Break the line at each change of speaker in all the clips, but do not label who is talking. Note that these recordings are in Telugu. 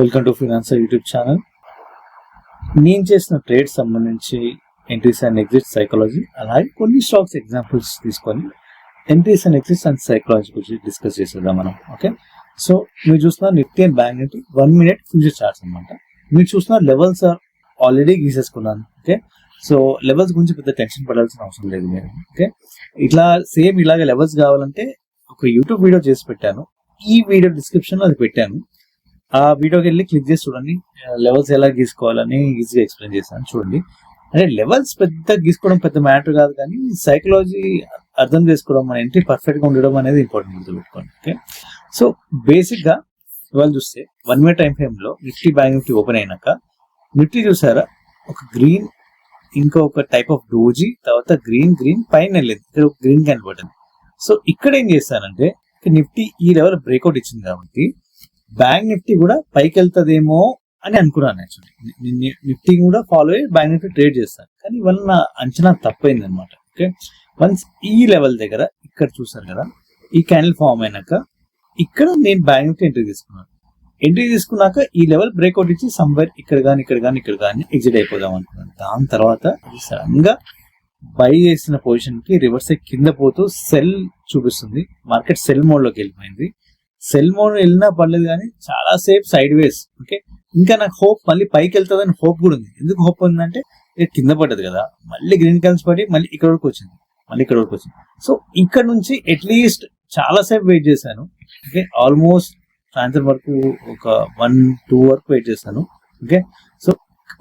Welcome to financer YouTube channel. నేను చేసిన ట్రేడ్ సంబంధించి ఎంట్రీస్ అండ్ ఎగ్జిట్ సైకాలజీ, అలాగే కొన్ని స్టాక్స్ ఎగ్జాంపుల్స్ తీసుకొని entries and exits and psychology గురించి డిస్కస్ చేసేద్దాం మనం. ఓకే, సో మీరు చూస్తున్న Nifty and bank Nifty 1 minute future charts అనమాట. మీరు చూస్తున్న లెవెల్స్ ఆల్రెడీ గీసేసుకున్నాను. ఓకే, సో లెవెల్స్ గురించి పెద్ద టెన్షన్ పడాల్సిన అవసరం లేదు మీరు. ఓకే, ఇట్లా సేమ్ ఇలాగ లెవెల్స్ కావాలంటే ఒక యూట్యూబ్ వీడియో చేసి పెట్టాను. ఈ వీడియో డిస్క్రిప్షన్ లో అది పెట్టాను. ఆ వీడియోకి వెళ్ళి క్లిక్ చేసి చూడండి, లెవెల్స్ ఎలా గీసుకోవాలని ఈజీగా ఎక్స్ప్లెయిన్ చేశాను. చూడండి, అంటే లెవెల్స్ పెద్ద గీసుకోవడం పెద్ద మ్యాటర్ కాదు, కానీ సైకలాజీ అర్థం చేసుకోవడం, మన ఎంట్రీ పర్ఫెక్ట్ గా ఉండడం అనేది ఇంపార్టెంట్ గుర్తుపెట్టుకోండి. ఓకే, సో బేసిక్ గా ఇవాళ చూస్తే 1 minute టైం ఫ్రేమ్ లో నిఫ్టీ బ్యాంక్ నిఫ్టీ ఓపెన్ అయినాక నిఫ్టీ చూసారా, ఒక గ్రీన్, ఇంకొక టైప్ ఆఫ్ డోజీ, తర్వాత గ్రీన్ పైన వెళ్ళింది, ఇక్కడ ఒక గ్రీన్ కనబడింది. సో ఇక్కడ ఏం చేస్తానంటే నిఫ్టీ ఈ లెవెల్ బ్రేక్అవుట్ ఇచ్చింది కాబట్టి బ్యాంక్ నిఫ్టీ కూడా పైకి వెళ్తుందేమో అని అనుకున్నాను. యాక్చువల్లీ నిఫ్టీ కూడా ఫాలో అయ్యి బ్యాంక్ నిఫ్టీ ట్రేడ్ చేస్తాను, కానీ ఇవాళ నా అంచనా తప్పైంది అనమాట. ఓకే, వన్స్ ఈ లెవెల్ దగ్గర ఇక్కడ చూసారు కదా, ఈ క్యాండిల్ ఫామ్ అయినాక ఇక్కడ నేను బ్యాంక్ నిఫ్టీ ఎంట్రీ తీసుకున్నాను. ఎంట్రీ తీసుకున్నాక ఈ లెవెల్ బ్రేక్అవుట్ ఇచ్చి సమ్వేర్ ఇక్కడ కానీ ఎగ్జిట్ అయిపోదాం అనుకున్నాను. దాని తర్వాత సడన్ గా బై చేసిన పొజిషన్ కి రివర్స్ కింద పోతూ సెల్ చూపిస్తుంది. మార్కెట్ సెల్ మోడ్ లోకి వెళ్ళిపోయింది. సెల్ మోడ్ వెళ్ళినా పర్లేదు, కానీ చాలా సేపు సైడ్ వేస్. ఓకే, ఇంకా నాకు హోప్ మళ్ళీ పైకి వెళ్తుందని హోప్ కూడా ఉంది. ఎందుకు హోప్ ఉందంటే ఇది కింద పడ్డది కదా, మళ్ళీ గ్రీన్ కలర్స్ పడి మళ్ళీ ఇక్కడ వరకు వచ్చింది. సో ఇక్కడ నుంచి అట్లీస్ట్ చాలా సేపు వెయిట్ చేశాను. ఓకే, ఆల్మోస్ట్ సాయంత్రం వరకు ఒక 1-2 వరకు వెయిట్ చేశాను. ఓకే, సో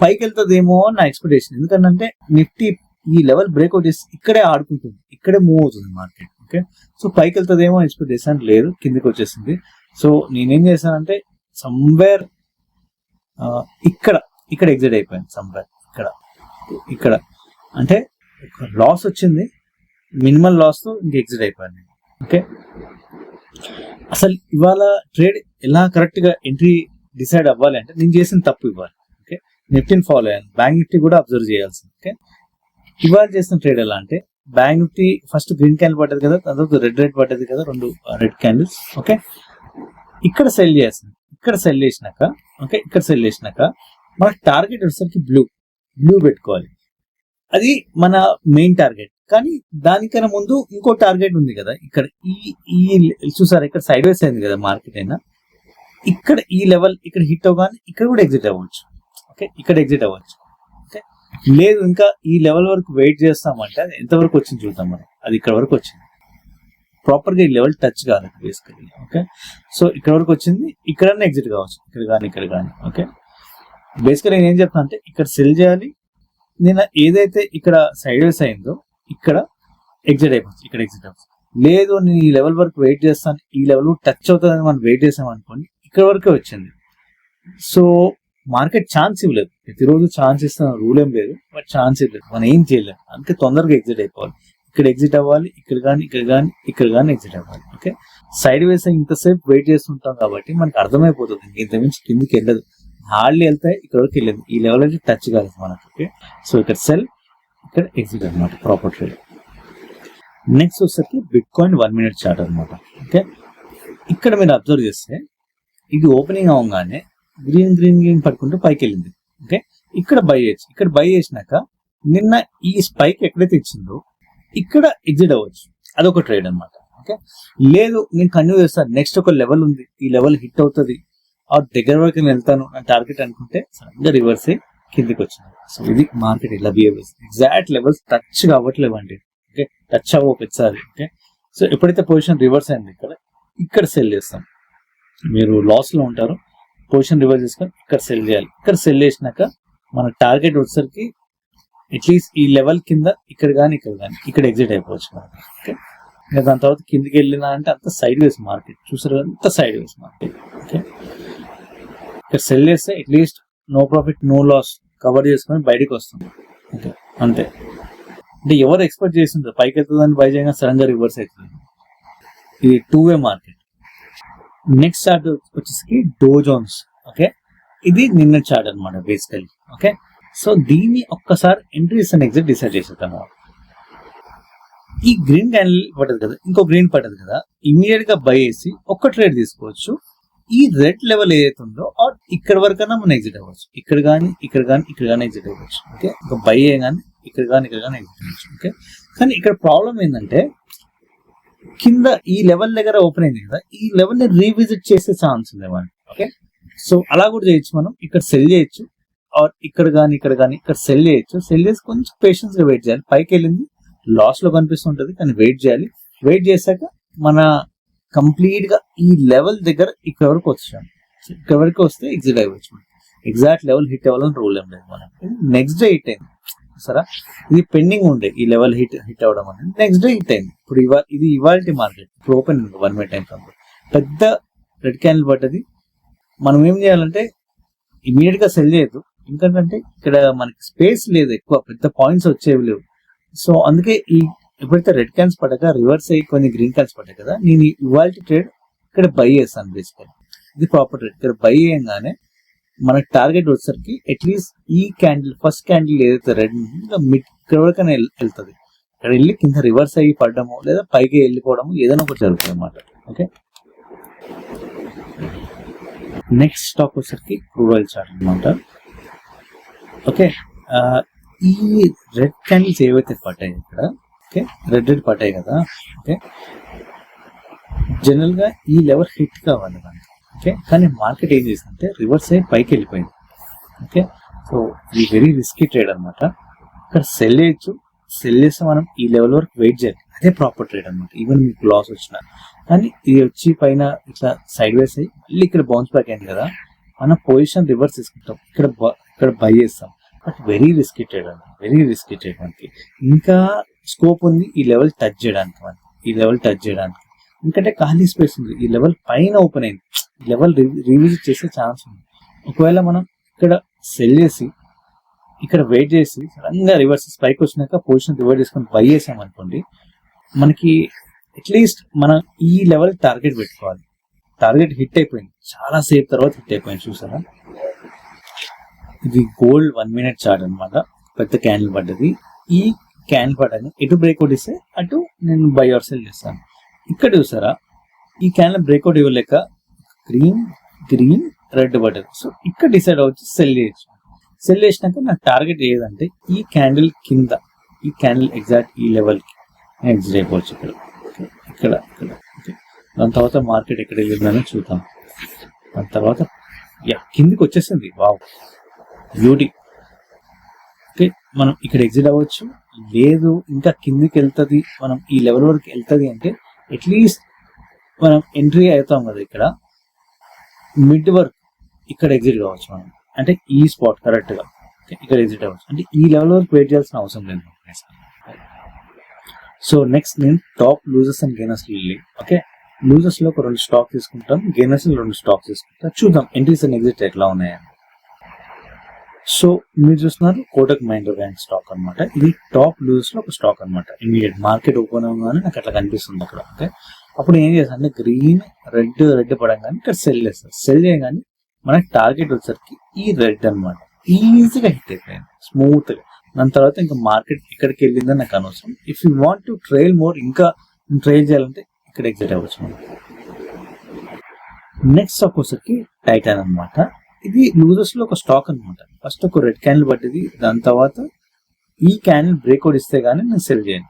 పైకి వెళ్తుందేమో అని నా ఎక్స్పెక్టేషన్. ఎందుకంటే నిఫ్టీ ఈ లెవెల్ బ్రేక్అవుట్ చేసి ఇక్కడే ఆడుకుంటుంది, ఇక్కడే మూవ్ అవుతుంది మార్కెట్. ఓకే, సో పైకి వెళ్తుందేమో ఎక్స్పెక్ట్ చేశాను, లేదు, కిందికి వచ్చేసింది. సో నేనేం చేశానంటే సమ్వేర్ ఇక్కడ ఎగ్జిట్ అయిపోయింది. సమ్వేర్ ఇక్కడ అంటే లాస్ వచ్చింది, మినిమల్ లాస్ తో ఇంక ఎగ్జిట్ అయిపోయింది. ఓకే, అసలు ఇవాళ ట్రేడ్ ఎలా కరెక్ట్ గా ఎంట్రీ డిసైడ్ అవ్వాలి అంటే నేను చేసిన తప్పు ఇవ్వాలి. ఓకే, నిఫ్టీని ఫాలో అయ్యాను, బ్యాంక్ నిఫ్టీ కూడా అబ్జర్వ్ చేయాల్సింది. ఓకే, ఇవాళ చేసిన ట్రేడ్ ఎలా అంటే bank Nifty first green candle పడ్డది కదా, తర్వాత రెడ్ పడ్డది కదా, 2 రెడ్ క్యాండిల్స్. ఓకే, ఇక్కడ సెల్ చేసింది, ఇక్కడ సెల్ చేసినాక మన టార్గెట్ వచ్చేసరికి బ్లూ పెట్టుకోవాలి. అది మన మెయిన్ టార్గెట్. కానీ దానికన్నా ముందు ఇంకో టార్గెట్ ఉంది కదా, ఇక్కడ ఈ చూసారా, ఇక్కడ సైడ్ వేస్ అయింది కదా మార్కెట్ అయినా, ఇక్కడ ఈ లెవెల్ ఇక్కడ హిట్ అవ్వగానే ఇక్కడ కూడా ఎగ్జిట్ అవ్వచ్చు. ఓకే, ఇక్కడ ఎగ్జిట్ అవ్వచ్చు. ఓకే, లేదు ఇంకా ఈ లెవెల్ వరకు వెయిట్ చేస్తామంటే అది ఎంతవరకు వచ్చింది చూద్దాం మనం. అది ఇక్కడ వరకు వచ్చింది, ప్రాపర్ గా ఈ లెవెల్ టచ్ కాలేదు బేసికలీ. ఓకే, సో ఇక్కడ వరకు వచ్చింది, ఇక్కడన్నా ఎగ్జిట్ కావచ్చు, ఇక్కడ కానీ. ఓకే, బేసికలీ నేను ఏం చెప్తాను అంటే ఇక్కడ సెల్ చేయాలి. నేను ఏదైతే ఇక్కడ సైడ్ వేస్ అయిందో ఇక్కడ ఎగ్జిట్ అయిపోవచ్చు, ఇక్కడ ఎగ్జిట్ అవ్వచ్చు. లేదు నేను ఈ లెవెల్ వరకు వెయిట్ చేస్తాను, ఈ లెవెల్ టచ్ అవుతుందని మనం వెయిట్ చేసాం అనుకోండి, ఇక్కడ వరకే వచ్చింది. సో మార్కెట్ ఛాన్స్ ఇవ్వలేదు, ప్రతిరోజు ఛాన్స్ ఇస్తున్న రూల్ ఏం లేదు, బట్ ఛాన్స్ ఇవ్వలేదు, మనం ఏం చేయలేము. అందుకే తొందరగా ఎగ్జిట్ అయిపోవాలి, ఇక్కడ ఎగ్జిట్ అవ్వాలి, ఇక్కడ కానీ ఎగ్జిట్ అవ్వాలి. ఓకే, సైడ్ వేస్ ఇంతసేపు వెయిట్ చేస్తుంటాం కాబట్టి మనకి అర్థమైపోతుంది, ఇంతకుమించి కిందికి వెళ్ళదు, హార్డ్లీ వెళ్తాయి, ఇక్కడ వరకు వెళ్ళదు, ఈ లెవెల్ అయితే టచ్ కాలేదు మనకు. ఓకే, సో ఇక్కడ సెల్, ఇక్కడ ఎగ్జిట్ అనమాట, ప్రాపర్ ట్రేడ్. నెక్స్ట్ వచ్చేసరికి బిట్ కాయిన్ 1 minute చార్ట్ అనమాట. ఓకే, ఇక్కడ మీరు అబ్జర్వ్ చేస్తే ఇది ఓపెనింగ్ అవగానే గ్రీన్ పట్టుకుంటూ పైకి వెళ్ళింది. ఓకే, ఇక్కడ బై చేసినాక నిన్న ఈ స్పైక్ ఎక్కడైతే ఇచ్చిందో ఇక్కడ ఎగ్జిట్ అవ్వచ్చు, అదొక ట్రేడ్ అనమాట. ఓకే, లేదు నేను కంటిన్యూ చేస్తాను, నెక్స్ట్ ఒక లెవెల్ ఉంది, ఈ లెవెల్ హిట్ అవుతుంది, ఆ దగ్గర వరకు నేను వెళ్తాను నా టార్గెట్ అనుకుంటే సడన్ గా రివర్స్ అయ్యి కిందికి వచ్చింది. సో ఇది మార్కెట్ ఇలా బిహేవ్ చేస్తుంది. ఎగ్జాక్ట్ లెవెల్స్ టచ్ కావట్లేవు అండి. ఓకే, టచ్ అవ్వ ఒకసారి. ఓకే, సో ఎప్పుడైతే పొజిషన్ రివర్స్ అయింది ఇక్కడ సెల్ చేస్తాం, మీరు లాస్ లో ఉంటారు, పొజిషన్ రివర్స్ చేసుకొని ఇక్కడ సెల్ చేయాలి. ఇక్కడ సెల్ చేసినాక మన టార్గెట్ వచ్చేసరికి అట్లీస్ట్ ఈ లెవెల్ కింద ఇక్కడ కానీ ఇక్కడ ఎగ్జిట్ అయిపోవచ్చు మనకి. ఓకే, ఇంకా దాని తర్వాత కిందికి వెళ్ళినా అంటే అంత సైడ్ వేస్ మార్కెట్, చూసారు అంత సైడ్ వేస్ మార్కెట్. ఓకే, ఇక్కడ సెల్ చేస్తే at least no profit no loss cover చేసుకొని బయటకు వస్తుంది. ఓకే, అంతే. అంటే ఎవరు ఎక్స్పెక్ట్ చేస్తుంటారు పైకి వెళ్తుందని బై చేయగా సడన్ గా రివర్స్ అవుతుంది. ఇది 2-way మార్కెట్. నెక్స్ట్ చార్ట్ వచ్చేసి డో జోన్స్. ఓకే, ఇది నిన్న చార్ట్ అనమాట బేసికలీ. ఓకే, సో దీన్ని ఒక్కసారి ఎంట్రీస్ అండ్ ఎగ్జిట్ డిసైడ్ చేసేద్దాము. ఈ గ్రీన్ క్యాండిల్ పడ్డది కదా, ఇంకో గ్రీన్ పడ్డది కదా, ఇమీడియట్ గా బై చేసి ఒక్క ట్రేడ్ తీసుకోవచ్చు. ఈ రెడ్ లెవెల్ ఏదైతే ఉందో ఇక్కడ వరకైనా మనం ఎగ్జిట్ అవ్వచ్చు, ఇక్కడ కానీ ఎగ్జిట్ అవ్వచ్చు. ఓకే, ఒక బై కానీ ఇక్కడ కానీ ఎగ్జిట్ అవ్వచ్చు. ఓకే, కానీ ఇక్కడ ప్రాబ్లం ఏంటంటే కింద ఈ లెవెల్ దగ్గర ఓపెన్ అయింది కదా, ఈ లెవెల్ ని రీవిజిట్ చేసే ఛాన్స్ ఉంది మనకి. ఓకే, సో అలా కూడా చేయొచ్చు. మనం ఇక్కడ సెల్ చేయొచ్చు, ఆర్ ఇక్కడ సెల్ చేయొచ్చు. సెల్ చేసి కొంచెం పేషెన్స్ గా వెయిట్ చేయాలి. పైకి వెళ్ళింది లాస్ లో కనిపిస్తుంటది, కానీ వెయిట్ చేయాలి. వెయిట్ చేశాక మన కంప్లీట్ గా ఈ లెవెల్ దగ్గర ఇక్కడ వరకు వచ్చాము. ఇక్కడ వరకు వస్తే ఎగ్జిట్ అవ్వచ్చు. ఎగ్జాక్ట్ లెవెల్ హిట్ అవ్వాలని రూల్ ఏం లేదు మనకి. నెక్స్ట్ డే హిట్ అయింది సరే, ఇది పెండింగ్ ఉండే ఈ లెవెల్ హిట్ అవ్వడం అనేది. నెక్స్ట్ డే హిట్ అయింది. ఇప్పుడు ఇది ఇవాల్టి మార్కెట్ ఇప్పుడు ఓపెన్ 1 minute టైం ఫ్రేమ్ పెద్ద రెడ్ క్యాండిల్ పడ్డది. మనం ఏం చేయాలంటే ఇమీడియట్ గా సెల్ చేయొద్దు, ఎందుకంటే ఇక్కడ మనకి స్పేస్ లేదు, ఎక్కువ పెద్ద పాయింట్స్ వచ్చేవి లేవు. సో అందుకే ఈ ఎప్పుడైతే రెడ్ క్యాన్స్ పడ్డాక రివర్స్ అయ్యి కొన్ని గ్రీన్ క్యాన్స్ పడ్డాయి కదా, నేను ఇవాల్టి ట్రేడ్ ఇక్కడ బై చేస్తాను. బేసికల్ ఇది ప్రాపర్ ట్రేడ్. ఇక్కడ బై చేయగానే మనకి టార్గెట్ వచ్చేసరికి అట్లీస్ట్ ఈ క్యాండిల్ ఫస్ట్ క్యాండిల్ ఏదైతే రెడ్ మిడ్ ఇక్కడ వరకైనా వెళ్తుంది. ఇక్కడ వెళ్ళి కింద రివర్స్ అయ్యి పడడము లేదా పైకి వెళ్ళిపోవడము ఏదైనా ఒకటి జరుగుతుంది అన్నమాట. ఓకే, నెక్స్ట్ స్టాక్ వచ్చేసరికి క్రూడ్ ఆయిల్ చార్ట్ అనమాట. ఓకే, ఈ రెడ్ క్యాండిల్స్ ఏవైతే పడ్డాయి ఇక్కడ, ఓకే రెడ్ పడ్డాయి కదా. ఓకే, జనరల్ గా ఈ లెవెల్ హిట్ కావాలి మనకి. ఓకే, కానీ మార్కెట్ ఏం చేసిందంటే రివర్స్ అయ్యి పైకి వెళ్ళిపోయింది. ఓకే, సో ఇది వెరీ రిస్కీ ట్రేడ్ అనమాట. ఇక్కడ సెల్ చేయొచ్చు, సెల్ చేస్తే మనం ఈ లెవెల్ వరకు వెయిట్ చేయాలి, అదే ప్రాపర్ ట్రేడ్ అనమాట. ఈవెన్ మీకు లాస్ వచ్చినా కానీ ఇది వచ్చి పైన ఇట్లా సైడ్ వేస్ అయ్యి మళ్ళీ ఇక్కడ బౌన్స్ బ్యాక్ అయింది కదా, మన పొజిషన్ రివర్స్ తీసుకుంటాం, ఇక్కడ బై చేస్తాం. బట్ వెరీ రిస్కీ ట్రేడ్ అండి, వెరీ రిస్కీ ట్రేడ్. మనకి ఇంకా స్కోప్ ఉంది ఈ లెవెల్ టచ్ చేయడానికి, ఎందుకంటే ఖాళీ స్పేస్ ఉంది. ఈ లెవెల్ పైన ఓపెన్ అయింది, ఈ లెవెల్ రివిజిట్ చేసే ఛాన్స్ ఉంది. ఒకవేళ మనం ఇక్కడ సెల్ చేసి ఇక్కడ వెయిట్ చేసి సడన్ గా రివర్స్ పైకి వచ్చినాక పొజిషన్ రివర్స్ చేసుకొని బై చేసాం అనుకోండి, మనకి అట్లీస్ట్ మనం ఈ లెవెల్ టార్గెట్ పెట్టుకోవాలి. టార్గెట్ హిట్ అయిపోయింది, చాలా సేపు తర్వాత హిట్ అయిపోయింది. చూసారా, ఇది గోల్డ్ 1 minute చార్ట్ అనమాట. పెద్ద క్యాండిల్ పడ్డది. ఈ క్యాండిల్ పడ్డది ఎటు బ్రేక్అవుట్ ఇస్తే అటు నేను బై ఆర్ సెల్ చేస్తాను. ఇక్కడ చూసారా, ఈ క్యాండిల్ బ్రేక్అవుట్ ఇవ్వలేక గ్రీన్ రెడ్ పడ్డది. సో ఇక్కడ డిసైడ్ అవ్వచ్చు సెల్ చేయొచ్చు. సెల్ చేసినాక నా టార్గెట్ ఏదంటే ఈ క్యాండిల్ కింద, ఈ క్యాండిల్ ఎగ్జాక్ట్ ఈ లెవెల్ కి ఎగ్జిట్ అయిపోవచ్చు. ఇక్కడ దాని తర్వాత మార్కెట్ ఎక్కడ వెళ్ళిందని చూద్దాం. దాని తర్వాత కిందికి వచ్చేసింది. Wow, beauty. ఓకే, మనం ఇక్కడ ఎగ్జిట్ అవ్వచ్చు, లేదు ఇంకా కిందికి వెళ్తుంది, మనం ఈ లెవెల్ వరకు వెళ్తుంది అంటే అట్లీస్ట్ మనం ఎంట్రీ అవుతాం కదా, ఇక్కడ మిడ్ వరకు ఇక్కడ ఎగ్జిట్ కావచ్చు మనం, అంటే ఈ స్పాట్ కరెక్ట్ గా ఇక్కడ ఎగ్జిట్ అవ్వచ్చు. అంటే ఈ లెవెల్ వరకు వెయిట్ చేయాల్సిన అవసరం లేదు. సో నెక్స్ట్ నేను టాప్ లూజర్స్ అండ్ గెయినర్స్ వెళ్ళి, ఓకే లూజర్స్ లో ఒక 2 స్టాక్ తీసుకుంటాం, గెయినర్స్ లో 2 స్టాక్ తీసుకుంటాం. చూద్దాం ఎంట్రీస్ అండ్ ఎగ్జిట్ ఎట్లా ఉన్నాయని. సో మీరు చూస్తున్నారు కోటక్ మహీంద్రా బ్యాంక్ స్టాక్ అనమాట. ఇది టాప్ లూజర్స్ లో ఒక స్టాక్ అనమాట. ఇమీడియట్ మార్కెట్ ఓపెన్ అవగానే నాకు అట్లా కనిపిస్తుంది అక్కడ. ఓకే, అప్పుడు ఏం చేస్తాను అంటే గ్రీన్ రెడ్ పడంగానే ఇక్కడ సెల్ చేస్తారు. సెల్ చేయగానే మనకి టార్గెట్ వచ్చేసరికి ఈ రెడ్ అనమాట. ఈజీగా హిట్ అయిపోయింది స్మూత్ గా. దాని తర్వాత ఇంకా మార్కెట్ ఎక్కడికి వెళ్ళిందని నాకు అనవసరం. If you want to trail more, ఇంకా ట్రైల్ చేయాలంటే ఇక్కడ ఎగ్జిట్ అవ్వచ్చు మనం. నెక్స్ట్ స్టాక్ వచ్చేసరికి టైటాన్ అనమాట. ఇది లూజర్స్ లో ఒక స్టాక్ అనమాట. ఫస్ట్ ఒక రెడ్ క్యాండిల్ పట్టింది, దాని తర్వాత ఈ క్యాండిల్ బ్రేక్అవుట్ ఇస్తే గానీ నేను సెల్ చేయను.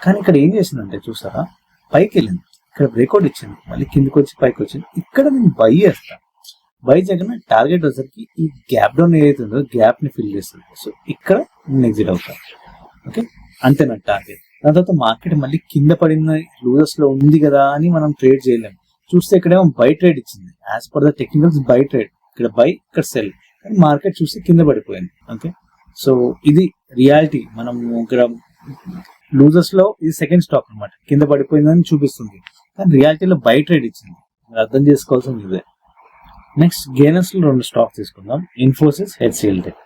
కానీ ఇక్కడ ఏం చేసిందంటే చూసారా, పైకి వెళ్ళింది, ఇక్కడ బ్రేక్అవుట్ ఇచ్చింది, మళ్ళీ కిందికి వచ్చి పైకి వచ్చింది. ఇక్కడ నేను బై చేస్తాను. బై చేయగానే టార్గెట్ వచ్చేసరికి ఈ గ్యాప్ డౌన్ ఏదైతే ఉందో గ్యాప్ ని ఫిల్ చేస్తుంది. సో ఇక్కడ నేను ఎగ్జిట్ అవుతాను. ఓకే, అంతే నా టార్గెట్. దాని తర్వాత మార్కెట్ మళ్ళీ కింద పడిన లూజర్స్ లో ఉంది కదా అని మనం ట్రేడ్ చేయలేము. చూస్తే ఇక్కడేమో బై ట్రేడ్ ఇచ్చింది, as per the technicals by trade, ఇక్కడ బై ఇక్కడ సెల్, కానీ మార్కెట్ చూస్తే కింద పడిపోయింది. ఓకే, సో ఇది రియాలిటీ. మనం ఇక్కడ లూజర్స్ లో ఇది సెకండ్ స్టాక్ అనమాట, కింద పడిపోయిందని చూపిస్తుంది, కానీ రియాలిటీలో బై ట్రేడ్ ఇచ్చింది. అర్థం చేసుకోవాల్సింది ఇదే. నెక్స్ట్ గెయినర్స్ లో 2 స్టాక్ తీసుకుందాం, Infosys, HCl tech.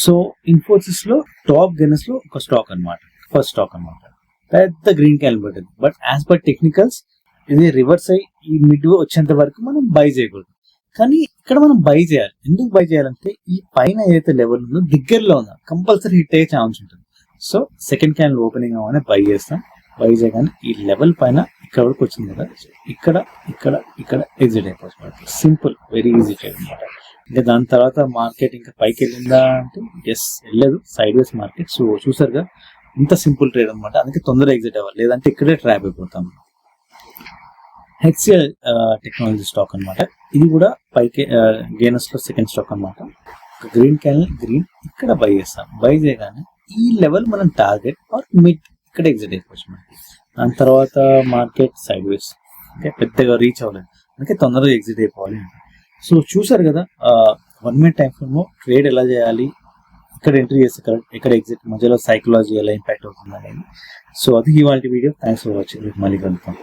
So Infosys లో టాప్ గెయినర్స్ లో ఒక స్టాక్ అనమాట, ఫస్ట్ స్టాక్ అనమాట. పెద్ద గ్రీన్ క్యాండిల్ పట్టింది, బట్ యాజ్ పర్ టెక్నికల్స్ ఇది రివర్స్ అయ్యి ఈ మిడ్ వచ్చేంత వరకు మనం బై చేయకూడదు. కానీ ఇక్కడ మనం బై చేయాలి. ఎందుకు బై చేయాలంటే ఈ పైన ఏదైతే లెవెల్ ఉందో దగ్గరలో ఉందో కంపల్సరీ హిట్ అయ్యే ఛాన్స్ ఉంటుంది. సో సెకండ్ క్యాండిల్ ఓపెనింగ్ అవగానే బై చేస్తాం. బై చేయగానే ఈ లెవెల్ పైన ఇక్కడ వరకు వచ్చింది కదా, ఇక్కడ ఇక్కడ ఇక్కడ ఎగ్జిట్ అయిపోతుంది. సింపుల్, వెరీ ఈజీ ట్రేడ్ అనమాట. ఇంకా దాని తర్వాత మార్కెట్ ఇంకా పైకి వెళ్ళిందా అంటే ఎస్, వెళ్ళలేదు, సైడ్ వేస్ మార్కెట్. సో చూసారుగా, ఇంత సింపుల్ ట్రేడ్ అనమాట. అందుకే తొందరగా ఎగ్జిట్ అవ్వాలి, లేదంటే ఇక్కడే ట్రాప్ అయిపోతాం. హెచ్సిఎల్ టెక్నాలజీ స్టాక్ అనమాట. ఇది కూడా పైకి గెయినర్స్ లో సెకండ్ స్టాక్ అనమాట. గ్రీన్ క్యాండిల్, గ్రీన్ ఇక్కడ బై చేస్తాం. బై చేయగానే ఈ లెవెల్ మనం టార్గెట్ ఆర్ మిడ్ ఇక్కడ ఎగ్జిట్ అయిపోవచ్చు మనకి. దాని తర్వాత మార్కెట్ సైడ్ వేస్, అంటే పెద్దగా రీచ్ అవ్వలేదు, అందుకే తొందరగా ఎగ్జిట్ అయిపోవాలి. సో చూసారు కదా 1 minute టైం ఫ్రేమ్ లో ట్రేడ్ ఎలా చేయాలి, ఇక్కడ ఎంట్రీ చేస్తే కరెక్ట్, ఇక్కడ ఎగ్జిట్, మధ్యలో సైకాలజీ ఎలా ఇంపాక్ట్ అవుతుంది అనేది. సో అది ఇవాళ వీడియో. Thanks for watching. మళ్ళీ కలుద్దాం.